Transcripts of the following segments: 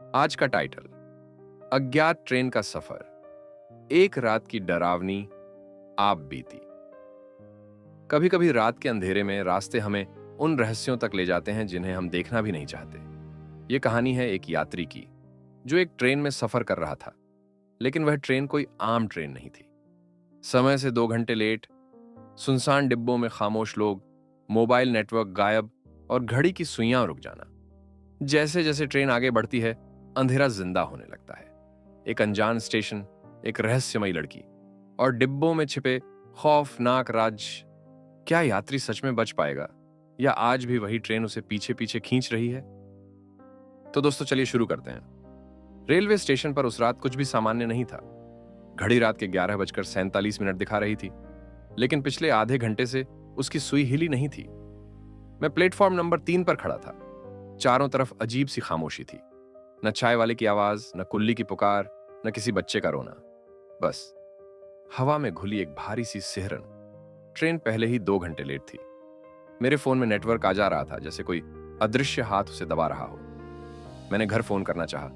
आज का टाइटल, अज्ञात ट्रेन का सफर, एक रात की डरावनी आप बीती। कभी कभी रात के अंधेरे में रास्ते हमें उन रहस्यों तक ले जाते हैं जिन्हें हम देखना भी नहीं चाहते। ये कहानी है एक यात्री की जो एक ट्रेन में सफर कर रहा था, लेकिन वह ट्रेन कोई आम ट्रेन नहीं थी। समय से 2 घंटे लेट, सुनसान डिब्बों में खामोश लोग, मोबाइल नेटवर्क गायब और घड़ी की सुइयां रुक जाना। जैसे जैसे ट्रेन आगे बढ़ती है, अंधेरा जिंदा होने लगता है। एक अनजान स्टेशन, एक रहस्यमयी लड़की और डिब्बों में छिपे खौफनाक राज। क्या यात्री सच में बच पाएगा या आज भी वही ट्रेन उसे पीछे पीछे खींच रही है? तो दोस्तों चलिए शुरू करते हैं। रेलवे स्टेशन पर उस रात कुछ भी सामान्य नहीं था। घड़ी रात के 11:47 दिखा रही थी, लेकिन पिछले आधे घंटे से उसकी सुई हिली नहीं थी। मैं प्लेटफॉर्म नंबर 3 पर खड़ा था। चारों तरफ अजीब सी खामोशी थी। न चाय वाले की आवाज, न कुल्ली की पुकार, न किसी बच्चे का रोना। बस हवा में घुली एक भारी सी सिहरन। ट्रेन पहले ही 2 घंटे लेट थी। मेरे फोन में नेटवर्क आ जा रहा था, जैसे कोई अदृश्य हाथ उसे दबा रहा हो। मैंने घर फोन करना चाहा,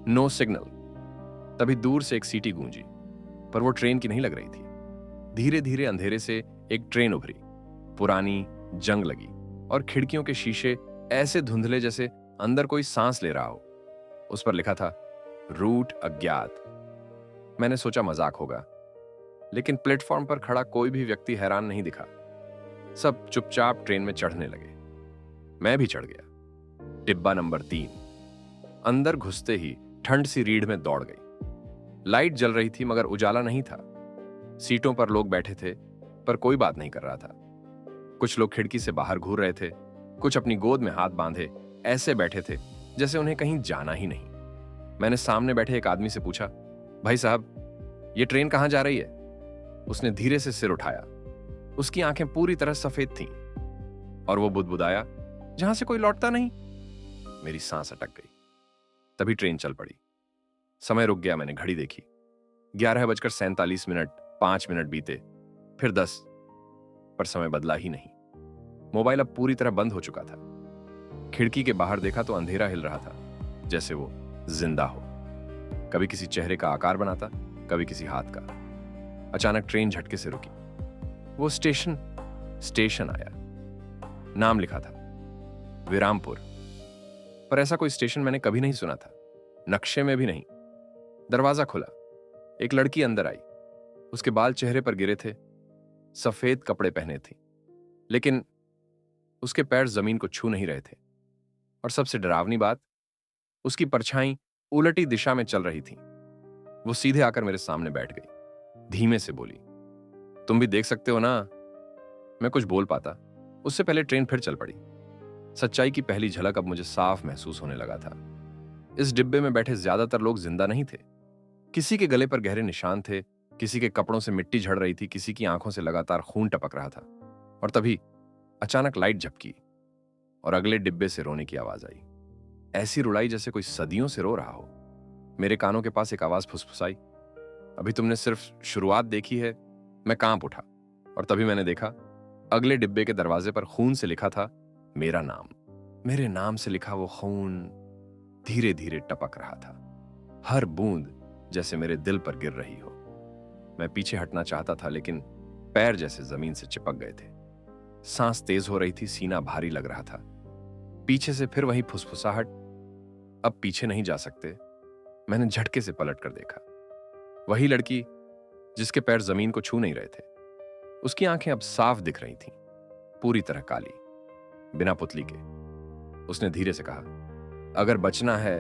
नो सिग्नल। तभी दूर से एक सीटी गूंजी, पर वो ट्रेन की नहीं लग रही थी। धीरे धीरे अंधेरे से एक ट्रेन उभरी, पुरानी, जंग लगी, और खिड़कियों के शीशे ऐसे धुंधले जैसे अंदर कोई सांस ले रहा हो। उस पर लिखा था, रूट अज्ञात। मैंने सोचा मजाक होगा, लेकिन प्लेटफॉर्म पर खड़ा कोई भी व्यक्ति हैरान नहीं दिखा। सब चुपचाप ट्रेन में चढ़ने लगे। मैं भी चढ़ गया। डिब्बा नंबर 3। अंदर घुसते ही ठंड सी रीढ़ में दौड़ गई। लाइट जल रही थी, मगर उजाला नहीं था। सीटों पर लोग बैठे थे, पर कोई बात नहीं कर रहा था। कुछ लोग खिड़की से बाहर घूर रहे थे, कुछ अपनी गोद में हाथ बांधे ऐसे बैठे थे जैसे उन्हें कहीं जाना ही नहीं। मैंने सामने बैठे एक आदमी से पूछा, भाई साहब, ये ट्रेन कहां जा रही है? उसने धीरे से सिर उठाया। उसकी आंखें पूरी तरह सफेद थीं, और वो बुदबुदाया, जहां से कोई लौटता नहीं। मेरी सांस अटक गई। तभी ट्रेन चल पड़ी। समय रुक गया। मैंने घड़ी देखी। 11:47, 5 मिनट बीते, फिर 10, पर समय बदला ही नहीं। मोबाइल अब पूरी तरह बंद हो चुका था। खिड़की के बाहर देखा तो अंधेरा हिल रहा था, जैसे वो जिंदा हो। कभी किसी चेहरे का आकार बनाता, कभी किसी हाथ का। अचानक ट्रेन झटके से रुकी। वो स्टेशन आया। नाम लिखा था, विरामपुर। पर ऐसा कोई स्टेशन मैंने कभी नहीं सुना था, नक्शे में भी नहीं। दरवाजा खुला। एक लड़की अंदर आई। उसके बाल चेहरे पर गिरे थे, सफेद कपड़े पहने थी, लेकिन उसके पैर जमीन को छू नहीं रहे थे। और सबसे डरावनी बात, उसकी परछाई उलटी दिशा में चल रही थी। वो सीधे आकर मेरे सामने बैठ गई। धीमे से बोली, तुम भी देख सकते हो ना? मैं कुछ बोल पाता, उससे पहले ट्रेन फिर चल पड़ी। सच्चाई की पहली झलक अब मुझे साफ महसूस होने लगा था। इस डिब्बे में बैठे ज्यादातर लोग जिंदा नहीं थे। किसी के गले पर गहरे निशान थे, किसी के कपड़ों से मिट्टी झड़ रही थी, किसी की आंखों से लगातार खून टपक रहा था। और तभी अचानक लाइट झपकी और अगले डिब्बे से रोने की आवाज आई। ऐसी रुलाई जैसे कोई सदियों से रो रहा हो। मेरे कानों के पास एक आवाज फुसफुसाई, अभी तुमने सिर्फ शुरुआत देखी है। मैं कांप उठा, और तभी मैंने देखा, अगले डिब्बे के दरवाजे पर खून से लिखा था, मेरा नाम। मेरे नाम से लिखा वो खून धीरे धीरे टपक रहा था, हर बूंद जैसे मेरे दिल पर गिर रही हो। मैं पीछे हटना चाहता था, लेकिन पैर जैसे जमीन से चिपक गए थे। सांस तेज हो रही थी, सीना भारी लग रहा था। पीछे से फिर वही फुसफुसाहट, अब पीछे नहीं जा सकते। मैंने झटके से पलट कर देखा। वही लड़की जिसके पैर जमीन को छू नहीं रहे थे। उसकी आंखें अब साफ दिख रही थीं, पूरी तरह काली, बिना पुतली के। उसने धीरे से कहा, अगर बचना है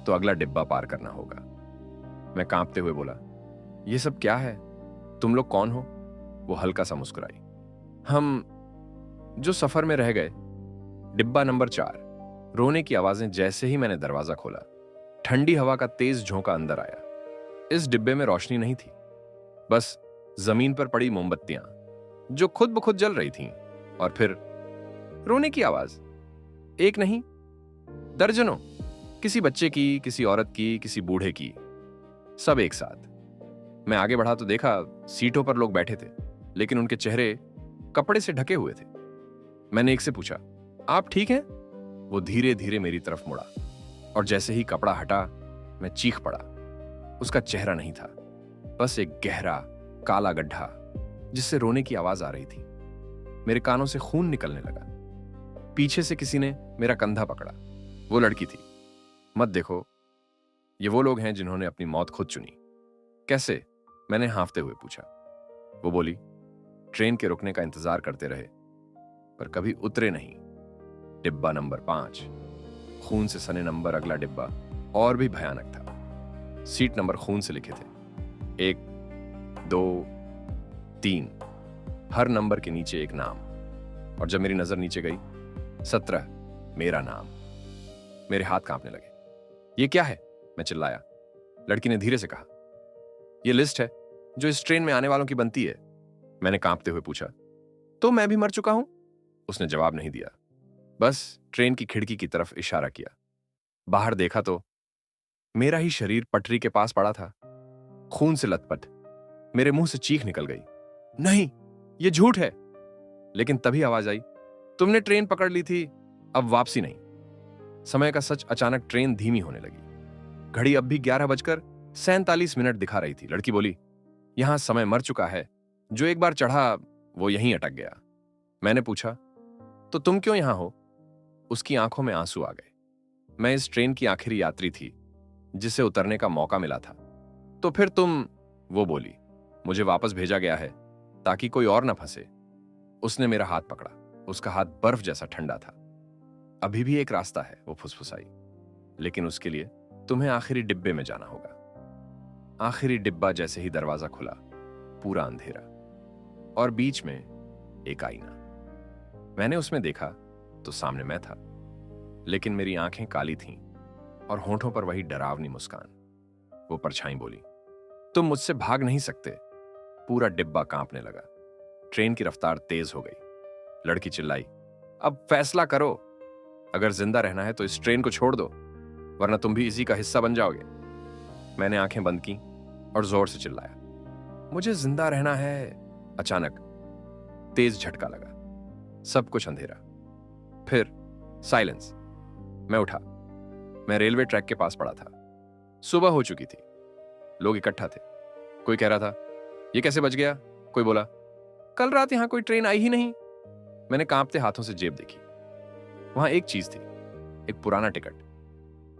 तो अगला डिब्बा पार करना होगा। मैं कांपते हुए बोला, ये सब क्या है? तुम लोग कौन हो? वो हल्का सा मुस्कुराई, हम जो सफर में रह गए। डिब्बा नंबर 4। रोने की आवाजें। जैसे ही मैंने दरवाजा खोला, ठंडी हवा का तेज झोंका अंदर आया। इस डिब्बे में रोशनी नहीं थी, बस जमीन पर पड़ी मोमबत्तियां जो खुद ब खुद जल रही थीं। और फिर रोने की आवाज, एक नहीं, दर्जनों। किसी बच्चे की, किसी औरत की, किसी बूढ़े की, सब एक साथ। मैं आगे बढ़ा तो देखा, सीटों पर लोग बैठे थे, लेकिन उनके चेहरे कपड़े से ढके हुए थे। मैंने एक से पूछा, आप ठीक हैं? वो धीरे धीरे मेरी तरफ मुड़ा और जैसे ही कपड़ा हटा मैं चीख पड़ा। उसका चेहरा नहीं था, बस एक गहरा काला गड्ढा जिससे रोने की आवाज आ रही थी। मेरे कानों से खून निकलने लगा। पीछे से किसी ने मेरा कंधा पकड़ा। वो लड़की थी। मत देखो, ये वो लोग हैं जिन्होंने अपनी मौत खुद चुनी। कैसे? मैंने हाँफते हुए पूछा। वो बोली, ट्रेन के रुकने का इंतजार करते रहे पर कभी उतरे नहीं। डिब्बा नंबर 5, खून से सने नंबर। अगला डिब्बा और भी भयानक था। सीट नंबर खून से लिखे थे, 1, 2, 3। हर नंबर के नीचे एक नाम। और जब मेरी नजर नीचे गई, 17, मेरा नाम। मेरे हाथ कांपने लगे। ये क्या है? मैं चिल्लाया। लड़की ने धीरे से कहा, यह लिस्ट है जो इस ट्रेन में आने वालों की बनती है। मैंने कांपते हुए पूछा, तो मैं भी मर चुका हूं? उसने जवाब नहीं दिया, बस ट्रेन की खिड़की की तरफ इशारा किया। बाहर देखा तो मेरा ही शरीर पटरी के पास पड़ा था, खून से लथपथ। मेरे मुंह से चीख निकल गई, नहीं, यह झूठ है। लेकिन तभी आवाज आई, तुमने ट्रेन पकड़ ली थी, अब वापसी नहीं। समय का सच अचानक ट्रेन धीमी होने लगी। घड़ी अब भी 11:47 दिखा रही थी। लड़की बोली, यहां समय मर चुका है, जो एक बार चढ़ा वो यहीं अटक गया। मैंने पूछा, तो तुम क्यों यहां हो? उसकी आंखों में आंसू आ गए। मैं इस ट्रेन की आखिरी यात्री थी जिसे उतरने का मौका मिला था। तो फिर तुम? वो बोली, मुझे वापस भेजा गया है ताकि कोई और ना फंसे। उसने मेरा हाथ पकड़ा। उसका हाथ बर्फ जैसा ठंडा था। अभी भी एक रास्ता है, वो फुसफुसाई, लेकिन उसके लिए तुम्हें आखिरी डिब्बे में जाना होगा। आखिरी डिब्बा जैसे ही दरवाजा खुला, पूरा अंधेरा और बीच में एक आईना। मैंने उसमें देखा तो सामने मैं था, लेकिन मेरी आंखें काली थीं और होंठों पर वही डरावनी मुस्कान। वो परछाई बोली, तुम मुझसे भाग नहीं सकते। पूरा डिब्बा कांपने लगा। ट्रेन की रफ्तार तेज हो गई। लड़की चिल्लाई, अब फैसला करो। अगर जिंदा रहना है तो इस ट्रेन को छोड़ दो, वरना तुम भी इसी का हिस्सा बन जाओगे। मैंने आंखें बंद की और जोर से चिल्लाया, मुझे जिंदा रहना है। अचानक तेज झटका लगा। सब कुछ अंधेरा, फिर साइलेंस। मैं उठा। मैं रेलवे ट्रैक के पास पड़ा था। सुबह हो चुकी थी। लोग इकट्ठा थे। कोई कह रहा था, ये कैसे बच गया? कोई बोला, कल रात यहां कोई ट्रेन आई ही नहीं। मैंने कांपते हाथों से जेब देखी। वहां एक चीज थी, एक पुराना टिकट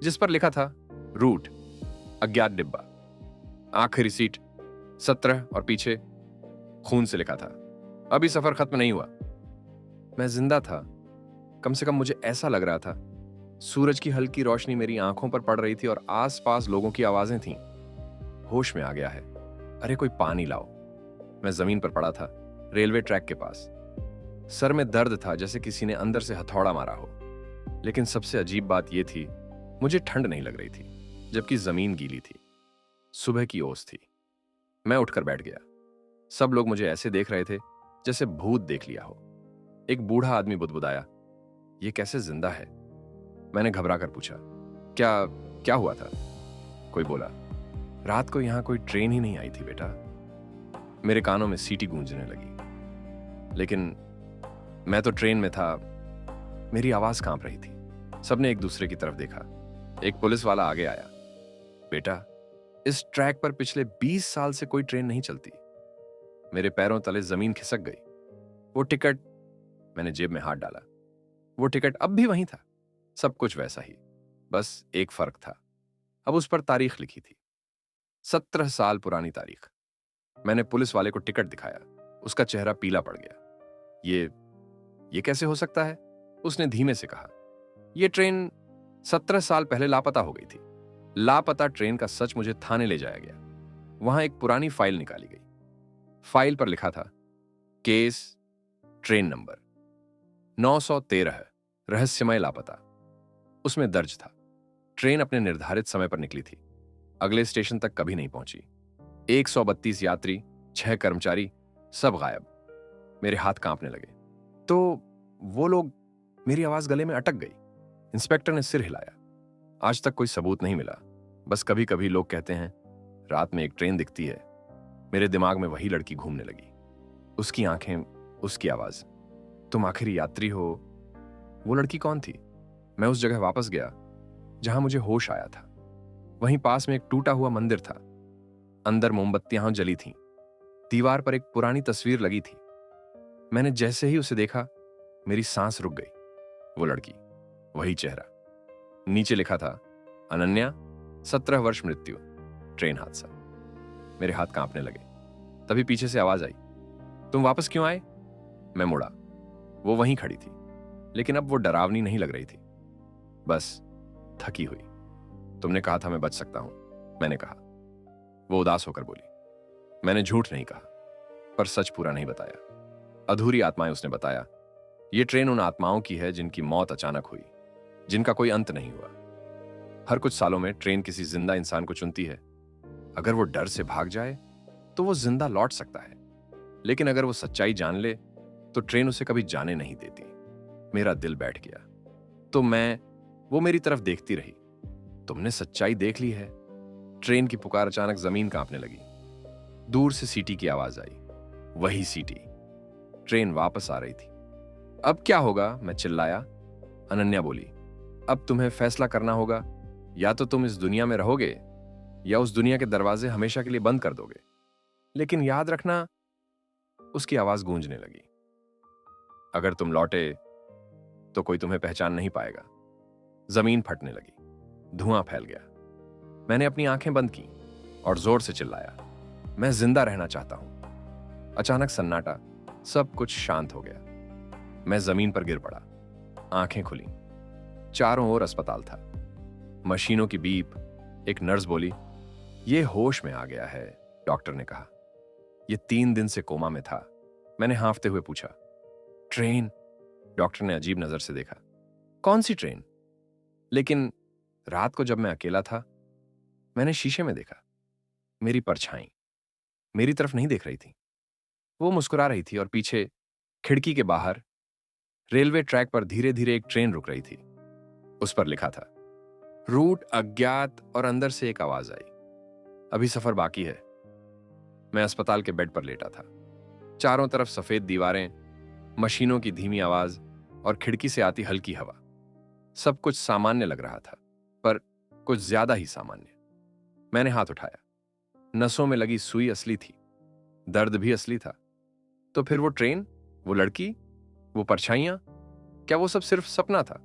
जिस पर लिखा था रूट, अज्ञात डिब्बा, आखिरी सीट 17 और पीछे खून से लिखा था, अभी सफर खत्म नहीं हुआ। मैं जिंदा था। कम से कम मुझे ऐसा लग रहा था। सूरज की हल्की रोशनी मेरी आंखों पर पड़ रही थी और आसपास लोगों की आवाजें थीं। होश में आ गया है। अरे कोई पानी लाओ। मैं जमीन पर पड़ा था, रेलवे ट्रैक के पास। सर में दर्द था, जैसे किसी ने अंदर से हथौड़ा मारा हो। लेकिन सबसे अजीब बात यह थी, मुझे ठंड नहीं लग रही थी, जबकि जमीन गीली थी। सुबह की ओस थी। मैं उठकर बैठ गया। सब लोग मुझे ऐसे देख रहे थे जैसे भूत देख लिया हो। एक बूढ़ा आदमी बुदबुदाया, ये कैसे जिंदा है? मैंने घबरा कर पूछा, क्या क्या हुआ था? कोई बोला, रात को यहां कोई ट्रेन ही नहीं आई थी बेटा। मेरे कानों में सीटी गूंजने लगी, लेकिन मैं तो ट्रेन में था। मेरी आवाज कांप रही थी। सबने एक दूसरे की तरफ देखा। एक पुलिस वाला आगे आया, बेटा, इस ट्रैक पर पिछले 20 साल से कोई ट्रेन नहीं चलती। मेरे पैरों तले जमीन खिसक गई। वो टिकट, मैंने जेब में हाथ डाला। वो टिकट अब भी वहीं था। सब कुछ वैसा ही, बस एक फर्क था। अब उस पर तारीख लिखी थी, 17 साल पुरानी तारीख। मैंने पुलिस वाले को टिकट दिखाया। उसका चेहरा पीला पड़ गया। ये कैसे हो सकता है? उसने धीमे से कहा, यह ट्रेन 17 साल पहले लापता हो गई थी। लापता ट्रेन का सच मुझे थाने ले जाया गया। वहां एक पुरानी फाइल निकाली गई। फाइल पर लिखा था, केस ट्रेन नंबर 913, रहस्यमय लापता। उसमें दर्ज था, ट्रेन अपने निर्धारित समय पर निकली थी, अगले स्टेशन तक कभी नहीं पहुंची। 132 यात्री, 6 कर्मचारी, सब गायब। मेरे हाथ कांपने लगे। तो वो लोग? मेरी आवाज गले में अटक गई। इंस्पेक्टर ने सिर हिलाया। आज तक कोई सबूत नहीं मिला, बस कभी कभी लोग कहते हैं रात में एक ट्रेन दिखती है। मेरे दिमाग में वही लड़की घूमने लगी, उसकी आंखें, उसकी आवाज। तुम आखिरी यात्री हो। वो लड़की कौन थी? मैं उस जगह वापस गया। जहां मुझे होश आया था वहीं पास में एक टूटा हुआ मंदिर था। अंदर मोमबत्तियां जली थीं। दीवार पर एक पुरानी तस्वीर लगी थी। मैंने जैसे ही उसे देखा, मेरी सांस रुक गई। वो लड़की, वही चेहरा। नीचे लिखा था, अनन्या, 17 वर्ष, मृत्यु, ट्रेन हादसा। मेरे हाथ कांपने लगे। तभी पीछे से आवाज आई, तुम वापस क्यों आए? मैं मुड़ा। वो वहीं खड़ी थी, लेकिन अब वो डरावनी नहीं लग रही थी, बस थकी हुई। तुमने कहा था मैं बच सकता हूं, मैंने कहा। वो उदास होकर बोली, मैंने झूठ नहीं कहा, पर सच पूरा नहीं बताया। अधूरी आत्माएं, उसने बताया। ये ट्रेन उन आत्माओं की है जिनकी मौत अचानक हुई, जिनका कोई अंत नहीं हुआ। हर कुछ सालों में ट्रेन किसी जिंदा इंसान को चुनती है। अगर वो डर से भाग जाए तो वो जिंदा लौट सकता है, लेकिन अगर वो सच्चाई जान ले तो ट्रेन उसे कभी जाने नहीं देती। मेरा दिल बैठ गया। तो वो मेरी तरफ देखती रही। तुमने सच्चाई देख ली है। ट्रेन की पुकार अचानक जमीन कांपने लगी। दूर से सीटी की आवाज आई। वही सीटी। ट्रेन वापस आ रही थी। अब क्या होगा? मैं चिल्लाया। अनन्या बोली, अब तुम्हें फैसला करना होगा। या तो तुम इस दुनिया में रहोगे या उस दुनिया के दरवाजे हमेशा के लिए बंद कर दोगे। लेकिन याद रखना, उसकी आवाज गूंजने लगी, अगर तुम लौटे तो कोई तुम्हें पहचान नहीं पाएगा। जमीन फटने लगी। धुआं फैल गया। मैंने अपनी आंखें बंद की और जोर से चिल्लाया, मैं जिंदा रहना चाहता हूं। अचानक सन्नाटा, सब कुछ शांत हो गया। मैं जमीन पर गिर पड़ा। आंखें खुली। चारों ओर अस्पताल था। मशीनों की बीप। एक नर्स बोली, ये होश में आ गया है, डॉक्टर ने कहा। ये 3 दिन से कोमा में था। मैंने हांफते हुए पूछा, ट्रेन? डॉक्टर ने अजीब नजर से देखा, कौन सी ट्रेन? लेकिन रात को जब मैं अकेला था, मैंने शीशे में देखा, मेरी परछाई मेरी तरफ नहीं देख रही थी। वो मुस्कुरा रही थी और पीछे खिड़की के बाहर रेलवे ट्रैक पर धीरे धीरे एक ट्रेन रुक रही थी। उस पर लिखा था, रूट अज्ञात, और अंदर से एक आवाज आई, अभी सफर बाकी है। मैं अस्पताल के बेड पर लेटा था। चारों तरफ सफेद दीवारें, मशीनों की धीमी आवाज और खिड़की से आती हल्की हवा। सब कुछ सामान्य लग रहा था, पर कुछ ज्यादा ही सामान्य। मैंने हाथ उठाया। नसों में लगी सुई असली थी, दर्द भी असली था। तो फिर वो ट्रेन, वो लड़की, वो परछाइयां, क्या वो सब सिर्फ सपना था?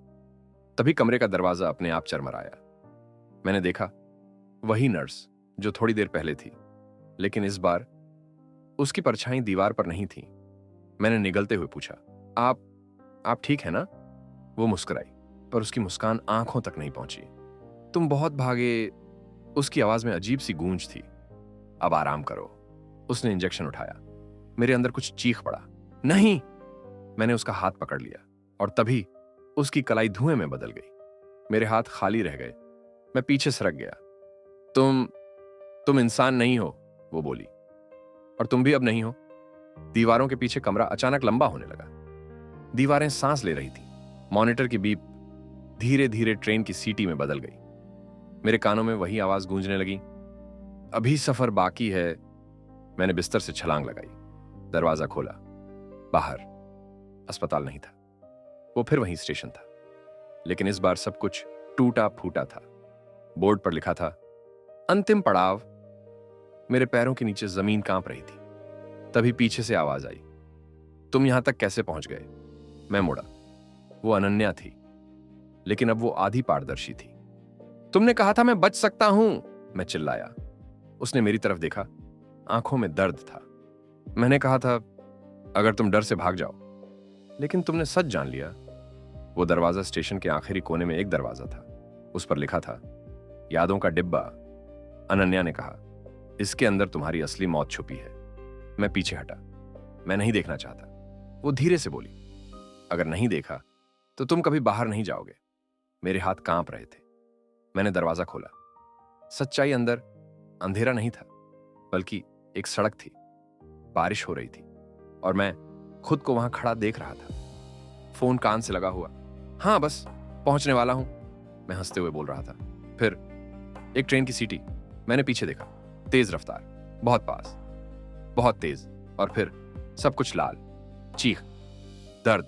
तभी कमरे का दरवाजा अपने आप चरमराया। मैंने देखा, वही नर्स जो थोड़ी देर पहले थी, लेकिन इस बार उसकी परछाई दीवार पर नहीं थी। मैंने निगलते हुए पूछा, आप ठीक है ना? वो मुस्कुराई, पर उसकी मुस्कान आंखों तक नहीं पहुंची। तुम बहुत भागे। उसकी आवाज में अजीब सी गूंज थी। अब आराम करो। उसने इंजेक्शन उठाया। मेरे अंदर कुछ चीख पड़ा। नहीं! मैंने उसका हाथ पकड़ लिया और तभी उसकी कलाई धुएं में बदल गई। मेरे हाथ खाली रह गए। मैं पीछे सरक गया। तुम इंसान नहीं हो, वो बोली, और तुम भी अब नहीं हो। दीवारों के पीछे कमरा अचानक लंबा होने लगा। दीवारें सांस ले रही थी। मॉनिटर की बीप धीरे धीरे ट्रेन की सीटी में बदल गई। मेरे कानों में वही आवाज गूंजने लगी, अभी सफर बाकी है। मैंने बिस्तर से छलांग लगाई। दरवाजा खोला। बाहर अस्पताल नहीं था, वो फिर वही स्टेशन था, लेकिन इस बार सब कुछ टूटा फूटा था। बोर्ड पर लिखा था, अंतिम पड़ाव। मेरे पैरों के नीचे जमीन कांप रही थी। तभी पीछे से आवाज आई, तुम यहां तक कैसे पहुंच गए? मैं मुड़ा। वो अनन्या थी, लेकिन अब वो आधी पारदर्शी थी। तुमने कहा था मैं बच सकता हूं, मैं चिल्लाया। उसने मेरी तरफ देखा। आंखों में दर्द था। मैंने कहा था, अगर तुम डर से भाग जाओ, लेकिन तुमने सच जान लिया। वो दरवाजा स्टेशन के आखिरी कोने में एक दरवाजा था। उस पर लिखा था, यादों का डिब्बा। अनन्या ने कहा, इसके अंदर तुम्हारी असली मौत छुपी है। मैं पीछे हटा। मैं नहीं देखना चाहता। वो धीरे से बोली, अगर नहीं देखा तो तुम कभी बाहर नहीं जाओगे। मेरे हाथ कांप रहे थे। मैंने दरवाजा खोला। सच्चाई अंदर अंधेरा नहीं था, बल्कि एक सड़क थी। बारिश हो रही थी और मैं खुद को वहां खड़ा देख रहा था, फोन कान से लगा हुआ। हाँ, बस पहुंचने वाला हूं, मैं हंसते हुए बोल रहा था। फिर एक ट्रेन की सीटी। मैंने पीछे देखा। तेज रफ्तार, बहुत पास, बहुत तेज, और फिर सब कुछ लाल। चीख, दर्द,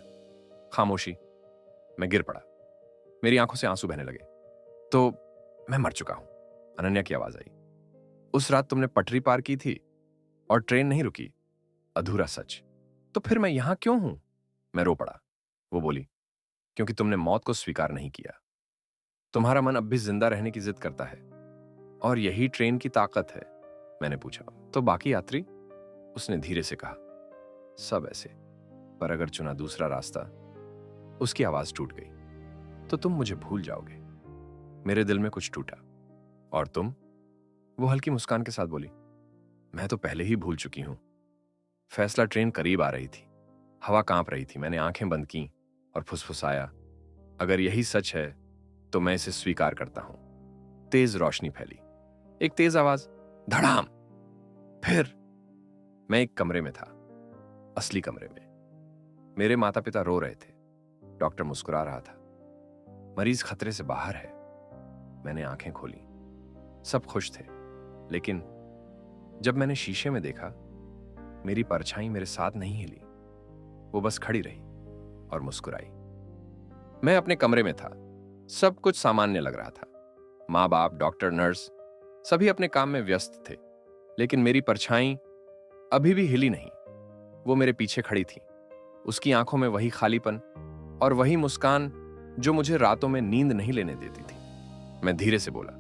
खामोशी। मैं गिर पड़ा। मेरी आंखों से आंसू बहने लगे। तो मैं मर चुका हूं, अनन्या की आवाज आई। उस रात तुमने पटरी पार की थी और ट्रेन नहीं रुकी। अधूरा सच। तो फिर मैं यहां क्यों हूं? मैं रो पड़ा। वो बोली, क्योंकि तुमने मौत को स्वीकार नहीं किया। तुम्हारा मन अब भी जिंदा रहने की जिद करता है और यही ट्रेन की ताकत है। मैंने पूछा, तो बाकी यात्री? उसने धीरे से कहा, सब ऐसे, पर अगर चुना दूसरा रास्ता। उसकी आवाज टूट गई। तो तुम मुझे भूल जाओगे। मेरे दिल में कुछ टूटा। और तुम? वो हल्की मुस्कान के साथ बोली, मैं तो पहले ही भूल चुकी हूं। फैसला ट्रेन करीब आ रही थी। हवा कांप रही थी। मैंने आंखें बंद की और फुसफुसाया, अगर यही सच है तो मैं इसे स्वीकार करता हूं। तेज रोशनी फैली। एक तेज आवाज, धड़ाम। फिर मैं एक कमरे में था, असली कमरे में। मेरे माता पिता रो रहे थे। डॉक्टर मुस्कुरा रहा था। मरीज खतरे से बाहर है। मैंने आंखें खोली। सब खुश थे, लेकिन जब मैंने शीशे में देखा, मेरी परछाई मेरे साथ नहीं हिली। वो बस खड़ी रही और मुस्कुराई। मैं अपने कमरे में था। सब कुछ सामान्य लग रहा था। माँ बाप, डॉक्टर, नर्स, सभी अपने काम में व्यस्त थे, लेकिन मेरी परछाई अभी भी हिली नहीं। वो मेरे पीछे खड़ी थी। उसकी आंखों में वही खालीपन और वही मुस्कान जो मुझे रातों में नींद नहीं लेने देती थी। मैं धीरे से बोला,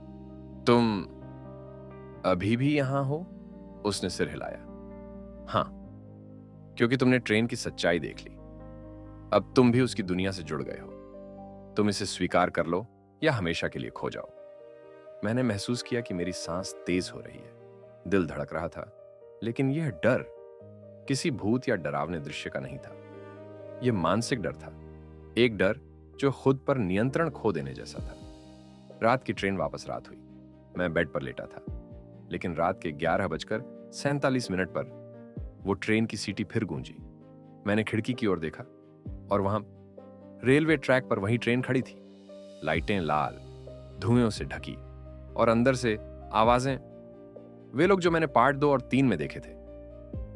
तुम अभी भी यहां हो? उसने सिर हिलाया। हां, क्योंकि तुमने ट्रेन की सच्चाई देख ली। अब तुम भी उसकी दुनिया से जुड़ गए हो। तुम इसे स्वीकार कर लो या हमेशा के लिए खो जाओ। मैंने महसूस किया कि मेरी सांस तेज हो रही है। दिल धड़क रहा था, लेकिन यह डर किसी भूत या डरावने दृश्य का नहीं था। यह मानसिक डर था, एक डर जो खुद पर नियंत्रण खो देने जैसा था। रात की ट्रेन वापस रात हुई। मैं बेड पर लेटा था, लेकिन रात के 11:47 पर वो ट्रेन की सीटी फिर गूंजी। मैंने खिड़की की ओर देखा और वहां रेलवे ट्रैक पर वही ट्रेन खड़ी थी। लाइटें लाल, धुएं से ढकी और अंदर से आवाजें, वे लोग जो मैंने पार्ट 2 और 3 में देखे थे।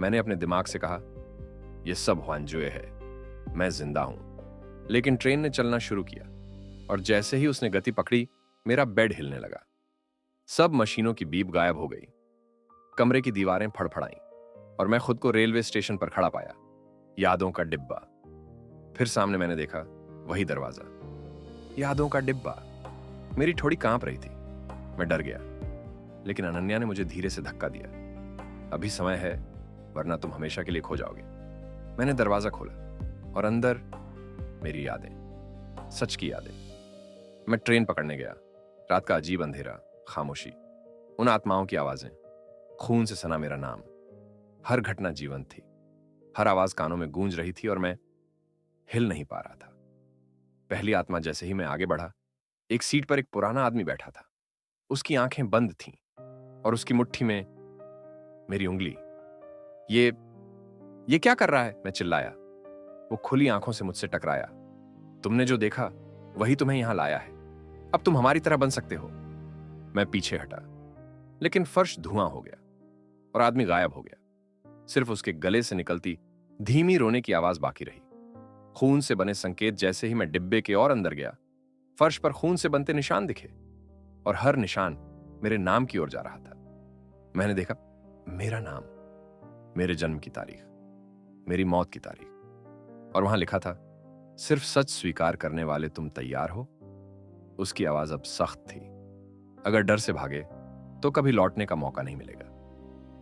मैंने अपने दिमाग से कहा, यह सब ह्वांजुए है, मैं जिंदा हूं। लेकिन ट्रेन ने चलना शुरू किया और जैसे ही उसने गति पकड़ी, मेरा बेड हिलने लगा। सब मशीनों की बीप गायब हो गई। कमरे की दीवारें फड़फड़ाईं और मैं खुद को रेलवे स्टेशन पर खड़ा पाया। यादों का डिब्बा। फिर सामने मैंने देखा वही दरवाजा। यादों का डिब्बा। मेरी थोड़ी कांप रही थी। मैं डर गया, लेकिन अनन्या ने मुझे धीरे से धक्का दिया। अभी समय है, वरना तुम हमेशा के लिए खो जाओगे। मैंने दरवाजा खोला और अंदर मेरी यादें, सच की यादें। मैं ट्रेन पकड़ने गया। रात का अजीब अंधेरा, खामोशी, उन आत्माओं की आवाजें, खून से सना मेरा नाम। हर घटना जीवंत थी। हर आवाज कानों में गूंज रही थी और मैं हिल नहीं पा रहा था। पहली आत्मा, जैसे ही मैं आगे बढ़ा, एक सीट पर एक पुराना आदमी बैठा था। उसकी आंखें बंद थीं और उसकी मुट्ठी में मेरी उंगली। ये क्या कर रहा है? मैं चिल्लाया। वो खुली आंखों से मुझसे टकराया। तुमने जो देखा वही तुम्हें यहां लाया है। अब तुम हमारी तरह बन सकते हो। मैं पीछे हटा, लेकिन फर्श धुआं हो गया और आदमी गायब हो गया। सिर्फ उसके गले से निकलती धीमी रोने की आवाज बाकी रही। खून से बने संकेत। जैसे ही मैं डिब्बे के और अंदर गया, फर्श पर खून से बनते निशान दिखे और हर निशान मेरे नाम की ओर जा रहा था। मैंने देखा मेरा नाम, मेरे जन्म की तारीख, मेरी मौत की तारीख, और वहां लिखा था, सिर्फ सच स्वीकार करने वाले तुम तैयार हो? उसकी आवाज अब सख्त थी। अगर डर से भागे तो कभी लौटने का मौका नहीं मिलेगा।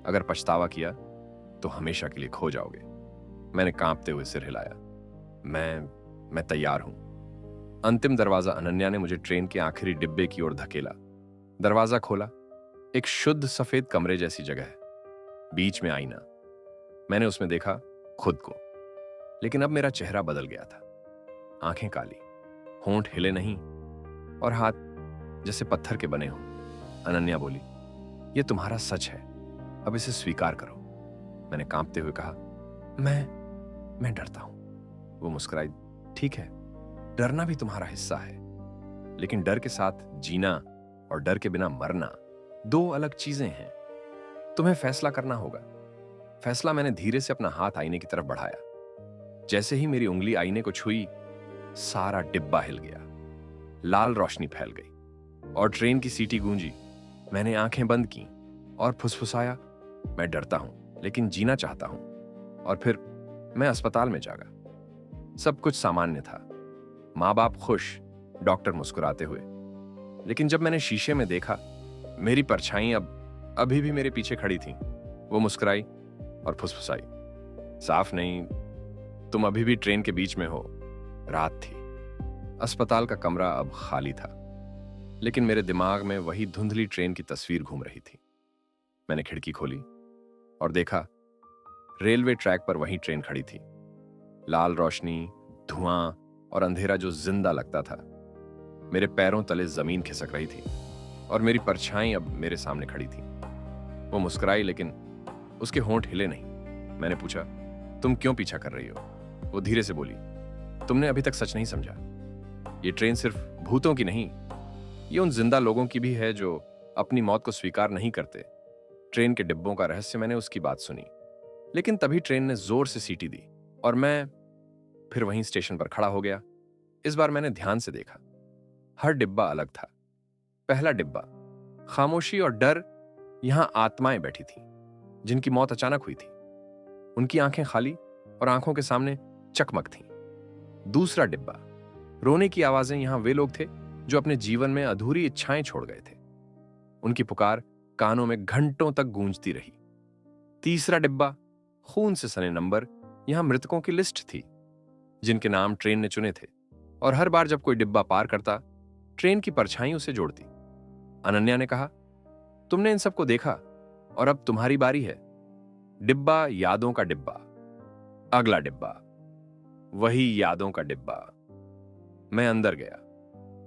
अगर पछतावा किया तो हमेशा के लिए खो जाओगे। मैंने कांपते हुए सिर हिलाया। मैं तैयार हूं। अंतिम दरवाजा। अनन्या ने मुझे ट्रेन के आखिरी डिब्बे की ओर धकेला। दरवाजा खोला। एक शुद्ध सफेद कमरे जैसी जगह है, बीच में आईना। मैंने उसमें देखा खुद को, लेकिन अब मेरा चेहरा बदल गया था। आंखें काली, होंठ हिले नहीं और हाथ जैसे पत्थर के बने हों। अनन्या बोली, यह तुम्हारा सच है, अब इसे स्वीकार करो। मैंने कांपते हुए कहा, मैं डरता हूं। वो मुस्कुराई। ठीक है, डरना भी तुम्हारा हिस्सा है, लेकिन डर के साथ जीना और डर के बिना मरना दो अलग चीजें हैं। तुम्हें फैसला करना होगा। फैसला। मैंने धीरे से अपना हाथ आईने की तरफ बढ़ाया। जैसे ही मेरी उंगली आईने को छुई, सारा डिब्बा हिल गया। लाल रोशनी फैल गई और ट्रेन की सीटी गूंजी। मैंने आंखें बंद की और फुसफुसाया, मैं डरता हूं लेकिन जीना चाहता हूं। और फिर मैं अस्पताल में जागा। सब कुछ सामान्य था। माँ बाप खुश, डॉक्टर मुस्कुराते हुए। लेकिन जब मैंने शीशे में देखा, मेरी परछाई अभी भी मेरे पीछे खड़ी थी। वो मुस्कुराई और फुसफुसाई, साफ नहीं, तुम अभी भी ट्रेन के बीच में हो। रात थी। अस्पताल का कमरा अब खाली था, लेकिन मेरे दिमाग में वही धुंधली ट्रेन की तस्वीर घूम रही थी। मैंने खिड़की खोली और देखा, रेलवे ट्रैक पर वही ट्रेन खड़ी थी। लाल रोशनी, धुआं और अंधेरा जो जिंदा लगता था। मेरे पैरों तले जमीन खिसक रही थी और मेरी परछाई अब मेरे सामने खड़ी थी। वो मुस्कुराई, लेकिन उसके होंठ हिले नहीं। मैंने पूछा, तुम क्यों पीछा कर रही हो? वो धीरे से बोली, तुमने अभी तक सच नहीं समझा। ये ट्रेन सिर्फ भूतों की नहीं, ये उन जिंदा लोगों की भी है जो अपनी मौत को स्वीकार नहीं करते। ट्रेन के डिब्बों का रहस्य। मैंने उसकी बात सुनी, लेकिन तभी ट्रेन ने जोर से सीटी दी और मैं फिर वहीं स्टेशन पर खड़ा हो गया। इस बार मैंने ध्यान से देखा। हर डिब्बा अलग था। पहला डिब्बा, खामोशी और डर। यहां आत्माएं बैठी थीं, जिनकी मौत अचानक हुई थी। उनकी आंखें खाली और आंखों के सामने चकमक थीं। दूसरा डिब्बा, रोने की आवाजें। यहां वे लोग थे जो अपने जीवन में अधूरी इच्छाएं छोड़ गए थे। उनकी पुकार कानों में घंटों तक गूंजती रही। तीसरा डिब्बा, खून से सने नंबर। यहां मृतकों की लिस्ट थी, जिनके नाम ट्रेन ने चुने थे। और हर बार जब कोई डिब्बा पार करता, ट्रेन की परछाई उसे जोड़ती। अनन्या ने कहा, तुमने इन सबको देखा और अब तुम्हारी बारी है। डिब्बा यादों का डिब्बा। अगला डिब्बा, वही यादों का डिब्बा। मैं अंदर गया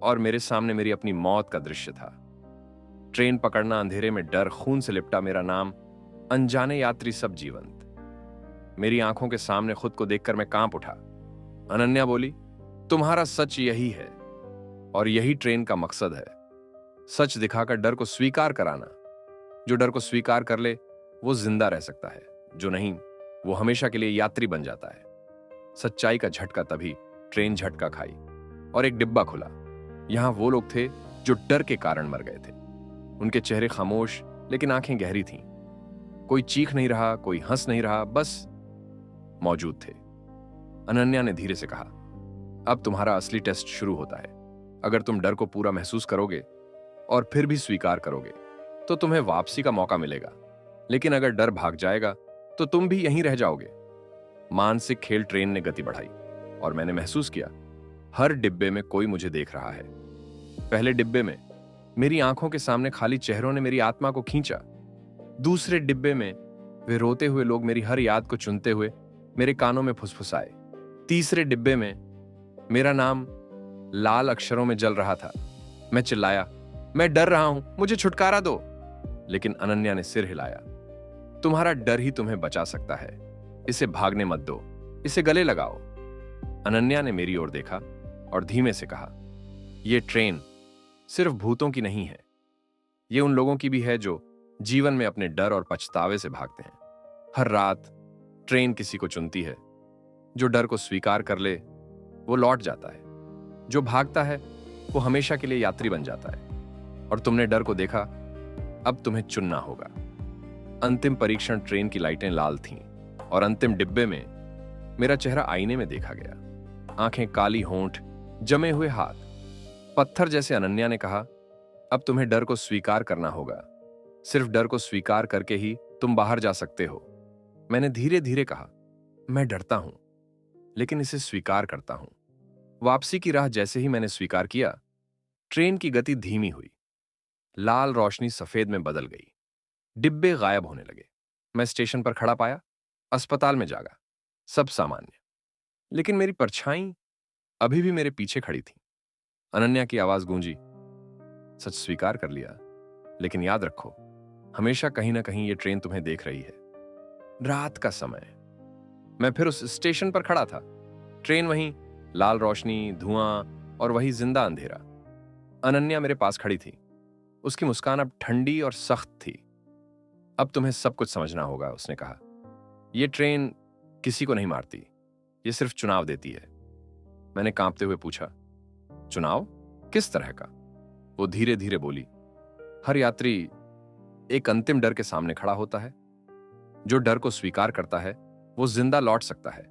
और मेरे सामने मेरी अपनी मौत का दृश्य था। ट्रेन पकड़ना, अंधेरे में डर, खून से लिपटा मेरा नाम, अनजाने यात्री सब जीवंत। मेरी आंखों के सामने खुद को देखकर मैं कांप उठा। अनन्या बोली, तुम्हारा सच यही है और यही ट्रेन का मकसद है। सच दिखाकर डर को स्वीकार कराना। जो डर को स्वीकार कर ले वो जिंदा रह सकता है, जो नहीं वो हमेशा के लिए यात्री बन जाता है। सच्चाई का झटका तभी ट्रेन झटका खाई और एक डिब्बा खुला। यहां वो लोग थे जो डर के कारण मर गए थे। उनके चेहरे खामोश, लेकिन आंखें गहरी थीं। कोई चीख नहीं रहा, कोई हंस नहीं रहा, बस मौजूद थे। अनन्या ने धीरे से कहा, अब तुम्हारा असली टेस्ट शुरू होता है। अगर तुम डर को पूरा महसूस करोगे और फिर भी स्वीकार करोगे, तो तुम्हें वापसी का मौका मिलेगा। लेकिन अगर डर भाग जाएगा, तो तुम भी यहीं रह जाओगे। मानसिक खेल। ट्रेन ने गति बढ़ाई और मैंने महसूस किया, हर डिब्बे में कोई मुझे देख रहा है। पहले डिब्बे में मेरी आंखों के सामने खाली चेहरों ने मेरी आत्मा को खींचा। दूसरे डिब्बे में वे रोते हुए लोग मेरी हर याद को चुनते हुए मेरे कानों में फुसफुसाए। तीसरे डिब्बे में मेरा नाम लाल अक्षरों में जल रहा था। मैं चिल्लाया, मैं डर रहा हूं, मुझे छुटकारा दो। लेकिन अनन्या ने सिर हिलाया, तुम्हारा डर ही तुम्हें बचा सकता है। इसे भागने मत दो, इसे गले लगाओ। अनन्या ने मेरी ओर देखा और धीमे से कहा, यह ट्रेन सिर्फ भूतों की नहीं है, ये उन लोगों की भी है जो जीवन में अपने डर और पछतावे से भागते हैं। हर रात ट्रेन किसी को चुनती है। जो डर को स्वीकार कर ले वो लौट जाता है, जो भागता है वो हमेशा के लिए यात्री बन जाता है। और तुमने डर को देखा, अब तुम्हें चुनना होगा। अंतिम परीक्षण। ट्रेन की लाइटें लाल थीं और अंतिम डिब्बे में मेरा चेहरा आईने में देखा गया। आंखें काली, होंठ जमे हुए, हाथ पत्थर जैसे। अनन्या ने कहा, अब तुम्हें डर को स्वीकार करना होगा। सिर्फ डर को स्वीकार करके ही तुम बाहर जा सकते हो। मैंने धीरे धीरे कहा, मैं डरता हूं, लेकिन इसे स्वीकार करता हूं। वापसी की राह जैसे ही मैंने स्वीकार किया, ट्रेन की गति धीमी हुई। लाल रोशनी सफेद में बदल गई। डिब्बे गायब होने लगे। मैं स्टेशन पर खड़ा पाया। अस्पताल में जागा। सब सामान्य, लेकिन मेरी परछाई अभी भी मेरे पीछे खड़ी थी। अनन्या की आवाज गूंजी, सच स्वीकार कर लिया, लेकिन याद रखो, हमेशा कहीं ना कहीं ये ट्रेन तुम्हें देख रही है। रात का समय। मैं फिर उस स्टेशन पर खड़ा था। ट्रेन वहीं, लाल रोशनी, धुआं और वही जिंदा अंधेरा। अनन्या मेरे पास खड़ी थी। उसकी मुस्कान अब ठंडी और सख्त थी। अब तुम्हें सब कुछ समझना होगा, उसने कहा। यह ट्रेन किसी को नहीं मारती, यह सिर्फ चुनाव देती है। मैंने कांपते हुए पूछा, चुनाव? किस तरह का? वो धीरे धीरे बोली, हर यात्री एक अंतिम डर के सामने खड़ा होता है। जो डर को स्वीकार करता है वो जिंदा लौट सकता है।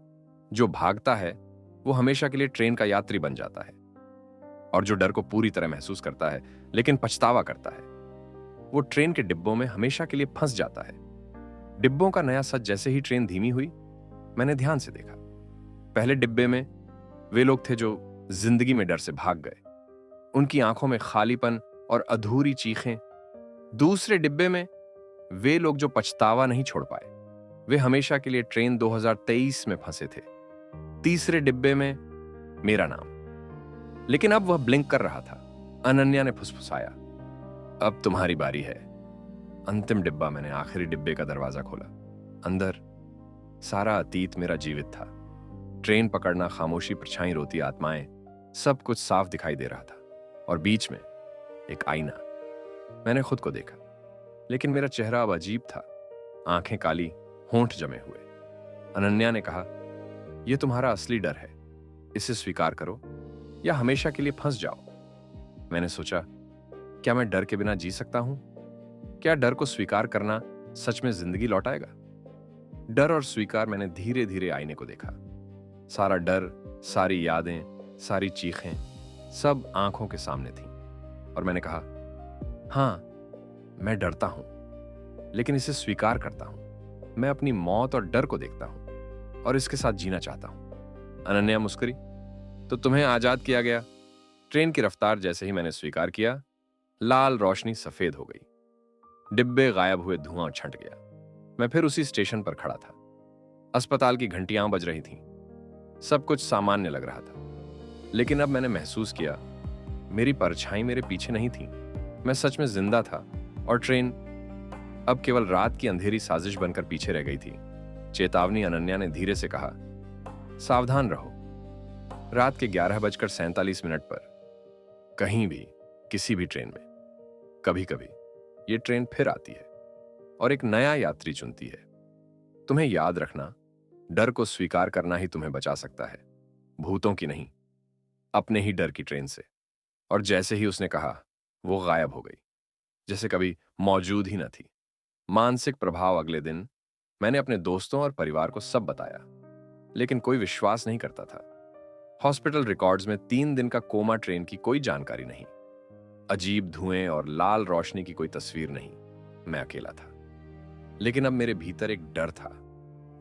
जो भागता है वो हमेशा के लिए ट्रेन का यात्री बन जाता है। और जो डर को पूरी तरह महसूस करता है लेकिन पछतावा करता है, वो ट्रेन के डिब्बों में हमेशा के लिए फंस जाता है। डिब्बों का नया सच जैसे ही ट्रेन धीमी हुई, मैंने ध्यान से देखा। पहले डिब्बे में वे लोग थे जो जिंदगी में डर से भाग गए। उनकी आंखों में खालीपन और अधूरी चीखें। दूसरे डिब्बे में वे लोग जो पछतावा नहीं छोड़ पाए, वे हमेशा के लिए ट्रेन 2023 में फंसे थे। तीसरे डिब्बे में मेरा नाम। लेकिन अब वह ब्लिंक कर रहा था। अनन्या ने फुसफुसाया, अब तुम्हारी बारी है। अंतिम डिब्बा। मैंने आखिरी डिब्बे का दरवाजा खोला। अंदर सारा अतीत मेरा जीवित था। ट्रेन पकड़ना, खामोशी, परछाई, रोती आत्माएं, सब कुछ साफ दिखाई दे रहा था। और बीच में एक आईना। मैंने खुद को देखा, लेकिन मेरा चेहरा अब अजीब था। आंखें काली, होंठ जमे हुए। अनन्या ने कहा, यह तुम्हारा असली डर है। इसे स्वीकार करो या हमेशा के लिए फंस जाओ। मैंने सोचा, क्या मैं डर के बिना जी सकता हूं? क्या डर को स्वीकार करना सच में जिंदगी लौटाएगा? डर और स्वीकार। मैंने धीरे धीरे आईने को देखा। सारा डर, सारी यादें, सारी चीखें, सब आंखों के सामने थीं। और मैंने कहा, हां, मैं डरता हूं, लेकिन इसे स्वीकार करता हूं। मैं अपनी मौत और डर को देखता हूं और इसके साथ जीना चाहता हूं। अनन्या मुस्कुरी, तो तुम्हें आजाद किया गया। ट्रेन की रफ्तार जैसे ही मैंने स्वीकार किया, लाल रोशनी सफेद हो गई। डिब्बे गायब हुए, धुआं छंट गया। मैं फिर उसी स्टेशन पर खड़ा था। अस्पताल की घंटियां बज रही थीं। सब कुछ सामान्य लग रहा था। लेकिन अब मैंने महसूस किया, मेरी परछाई मेरे पीछे नहीं थी। मैं सच में जिंदा था और ट्रेन अब केवल रात की अंधेरी साजिश बनकर पीछे रह गई थी। चेतावनी। अनन्या ने धीरे से कहा, सावधान रहो। रात के 11:47 पर कहीं भी, किसी भी ट्रेन में, कभी कभी ये ट्रेन फिर आती है और एक नया यात्री चुनती है। तुम्हें याद रखना, डर को स्वीकार करना ही तुम्हें बचा सकता है, भूतों की नहीं, अपने ही डर की ट्रेन से। और जैसे ही उसने कहा, वो गायब हो गई, जैसे कभी मौजूद ही न थी। मानसिक प्रभाव। अगले दिन मैंने अपने दोस्तों और परिवार को सब बताया, लेकिन कोई विश्वास नहीं करता था। हॉस्पिटल रिकॉर्ड्स में 3 दिन का कोमा ट्रेन की कोई जानकारी नहीं। अजीब धुएं और लाल रोशनी की कोई तस्वीर नहीं। मैं अकेला था। लेकिन अब मेरे भीतर एक डर था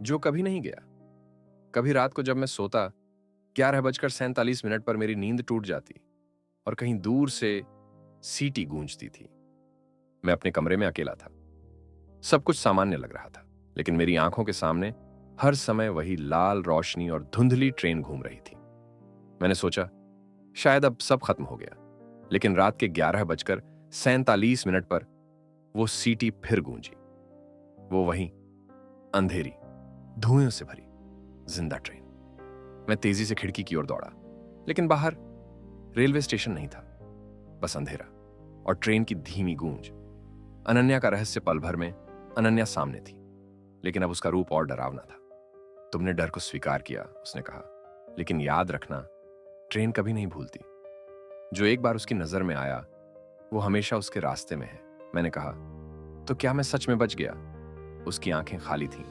जो कभी नहीं गया। कभी रात को जब मैं सोता, 11:47 पर मेरी नींद टूट जाती और कहीं दूर से सीटी गूंजती थी। मैं अपने कमरे में अकेला था। सब कुछ सामान्य लग रहा था, लेकिन मेरी आंखों के सामने हर समय वही लाल रोशनी और धुंधली ट्रेन घूम रही थी। मैंने सोचा, शायद अब सब खत्म हो गया। लेकिन रात के 11:47 पर वो सीटी फिर गूंजी। वो वहीं, अंधेरी, धुएं से भरी, जिंदा ट्रेन। मैं तेजी से खिड़की की ओर दौड़ा, लेकिन बाहर रेलवे स्टेशन नहीं था, बस अंधेरा और ट्रेन की धीमी गूंज। अनन्या का रहस्य। पल भर में अनन्या सामने थी, लेकिन अब उसका रूप और डरावना था। तुमने डर को स्वीकार किया, उसने कहा, लेकिन याद रखना, ट्रेन कभी नहीं भूलती। जो एक बार उसकी नजर में आया, वो हमेशा उसके रास्ते में है। मैंने कहा, तो क्या मैं सच में बच गया? उसकी आंखें खाली थीं।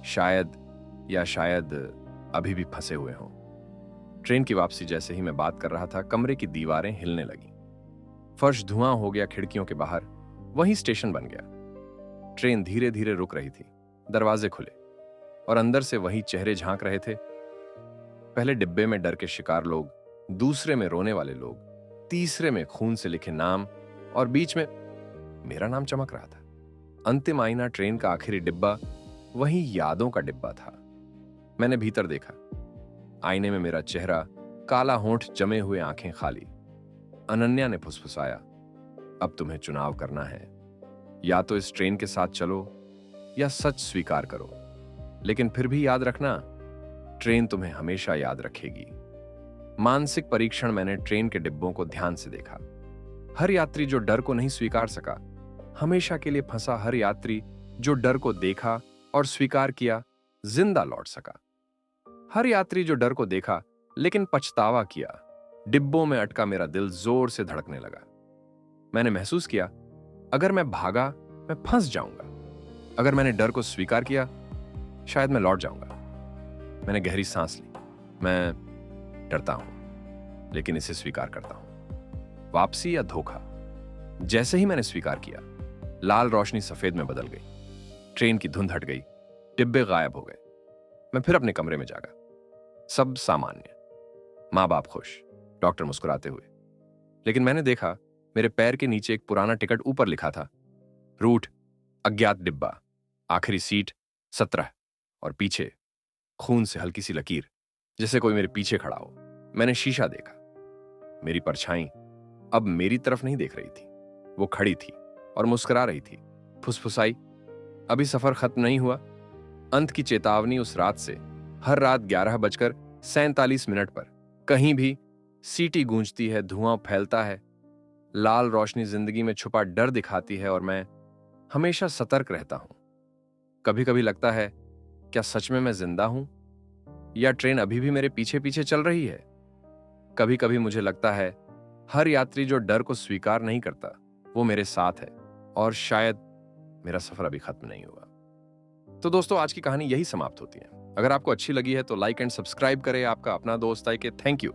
शायद अभी भी फंसे हुए हों। ट्रेन की वापसी। जैसे ही मैं बात कर रहा था, कमरे की दीवारें हिलने लगीं। फर्श धुआं हो गया। खिड़कियों के बाहर वही स्टेशन बन गया। ट्रेन धीरे धीरे रुक रही थी। दरवाजे खुले और अंदर से वही चेहरे झांक रहे थे। पहले डिब्बे में डर के शिकार लोग, दूसरे में रोने वाले लोग, तीसरे में खून से लिखे नाम और बीच में मेरा नाम चमक रहा था। अंतिम आईना। ट्रेन का आखिरी डिब्बा वही यादों का डिब्बा था। मैंने भीतर देखा। आईने में मेरा चेहरा, काला होंठ जमे हुए, आंखें खाली। अनन्या ने फुसफुसाया, अब तुम्हें चुनाव करना है। या तो इस ट्रेन के साथ चलो या सच स्वीकार करो। लेकिन फिर भी याद रखना, ट्रेन तुम्हें हमेशा याद रखेगी। मानसिक परीक्षण। मैंने ट्रेन के डिब्बों को ध्यान से देखा। हर यात्री जो डर को नहीं स्वीकार सका, हमेशा के लिए फंसा हर यात्री जो डर को देखा और स्वीकार किया, जिंदा लौट सका। हर यात्री जो डर को देखा लेकिन पछतावा किया, डिब्बों में अटका मेरा दिल जोर से धड़कने लगा। मैंने महसूस किया, अगर मैं भागा मैं फंस जाऊंगा। अगर मैंने डर को स्वीकार किया शायद मैं लौट जाऊंगा। मैंने गहरी सांस ली। मैं डरता हूं, लेकिन इसे स्वीकार करता हूं। वापसी या धोखा? जैसे ही मैंने स्वीकार किया, लाल रोशनी सफेद में बदल गई। ट्रेन की धुंध हट गई, डिब्बे गायब हो गए। मैं फिर अपने कमरे में जागा। सब सामान्य, माँ बाप खुश, डॉक्टर मुस्कुराते हुए। लेकिन मैंने देखा, मेरे पैर के नीचे एक पुराना टिकट ऊपर लिखा था, रूट अज्ञात डिब्बा, आखिरी सीट 17, और पीछे खून से हल्की सी लकीर, जैसे कोई मेरे पीछे खड़ा हो। मैंने शीशा देखा। मेरी परछाई अब मेरी तरफ नहीं देख रही थी। वो खड़ी थी और मुस्कुरा रही थी। फुसफुसाई, अभी सफर खत्म नहीं हुआ। अंत की चेतावनी उस रात से हर रात 11:47 पर कहीं भी सीटी गूंजती है, धुआं फैलता है, लाल रोशनी जिंदगी में छुपा डर दिखाती है, और मैं हमेशा सतर्क रहता हूं। कभी कभी लगता है, क्या सच में मैं जिंदा हूं या ट्रेन अभी भी मेरे पीछे पीछे चल रही है? कभी कभी मुझे लगता है, हर यात्री जो डर को स्वीकार नहीं करता वो मेरे साथ है, और शायद मेरा सफर अभी खत्म नहीं हुआ। तो दोस्तों, आज की कहानी यही समाप्त होती है। अगर आपको अच्छी लगी है तो लाइक एंड सब्सक्राइब करें। आपका अपना दोस्त है कि थैंक यू।